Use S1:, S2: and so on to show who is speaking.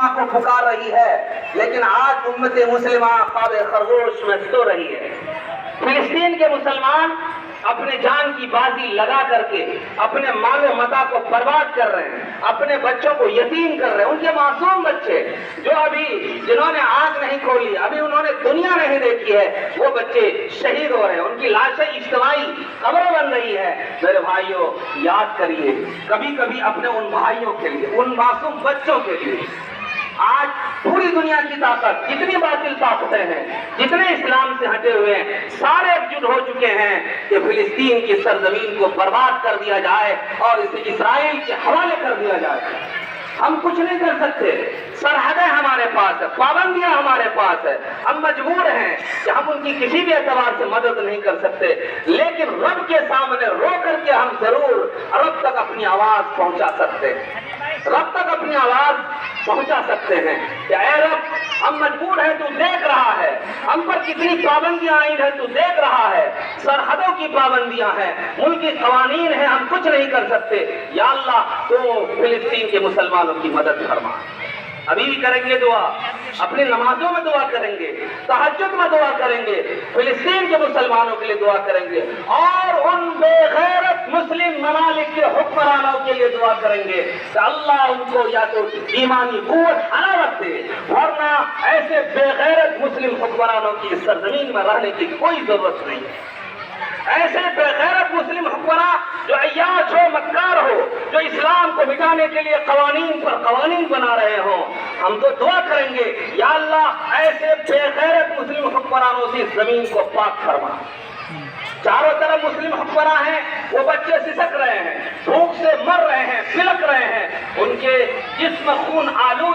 S1: اللہ کو پکار رہی ہے، لیکن آج امت مسلمہ خواب خرگوش میں سو رہی ہے۔ فلسطین کے مسلمان اپنے جان کی بازی لگا کر کے اپنے مال و متاع کو برباد کر رہے ہیں، اپنے بچوں کو یتیم کر رہے ہیں۔ ان کے معصوم بچے جو جنہوں نے آنکھ نہیں کھولی، ابھی انہوں نے دنیا نہیں دیکھی ہے، وہ بچے شہید ہو رہے ہیں، ان کی لاشیں اجتماعی قبریں بن رہی ہے۔ میرے بھائیوں، یاد کریے کبھی کبھی اپنے ان بھائیوں کے لیے، ان معصوم بچوں کے لیے۔ آج پوری دنیا کی طاقت، جتنی باطل طاقتیں ہیں، جتنے اسلام سے ہٹے ہوئے ہیں، سارے ایک جٹ ہو چکے ہیں کہ فلسطین کی سرزمین کو برباد کر دیا جائے اور اسے اسرائیل کے حوالے کر دیا جائے۔ ہم کچھ نہیں کر سکتے، سرحدیں ہمارے پاس ہے، پابندیاں ہمارے پاس ہے، ہم مجبور ہیں کہ ہم ان کی کسی بھی اعتبار سے مدد نہیں کر سکتے، لیکن رب کے سامنے رو کر کے ہم ضرور رب تک اپنی آواز پہنچا سکتے ہیں، رب تک اپنی آواز پہنچا سکتے ہیں کہ اے رب، ہم مجبور ہیں، تو دیکھ رہا ہے، ہم پر کتنی پابندیاں عائد ہیں، تو دیکھ رہا ہے، سرحدوں کی پابندیاں ہیں، ملکی قوانین ہیں، ہم کچھ نہیں کر سکتے۔ یا اللہ تو فلسطین کے مسلمانوں کی مدد فرما۔ ابھی بھی کریں گے دعا، اپنی نمازوں میں دعا کریں گے، تہجد میں دعا کریں گے، فلسطین کے مسلمانوں کے لیے دعا کریں گے، اور ان بے غیرت مسلم ممالک کے حکمرانوں کے لیے دعا کریں گے کہ اللہ ان کو یا تو ایمانی قوت حلاوت دے، ورنہ ایسے بے غیرت مسلم حکمرانوں کی سرزمین میں رہنے کی کوئی ضرورت نہیں ہے۔ ایسے بے غیرت مسلم حکمراں جو عیاش ہو، مکار ہو، جو اسلام کو مٹانے کے لیے قوانین پر قوانین بنا رہے ہوں، ہم تو دعا کریں گے یا اللہ ایسے بے غیرت مسلم حکمرانوں سے زمین کو پاک فرما۔ چاروں طرف مسلم حکمراں ہیں، وہ بچے سسک رہے ہیں، بھوک سے مر رہے ہیں، بلک رہے ہیں، ان کے جسم خون آلود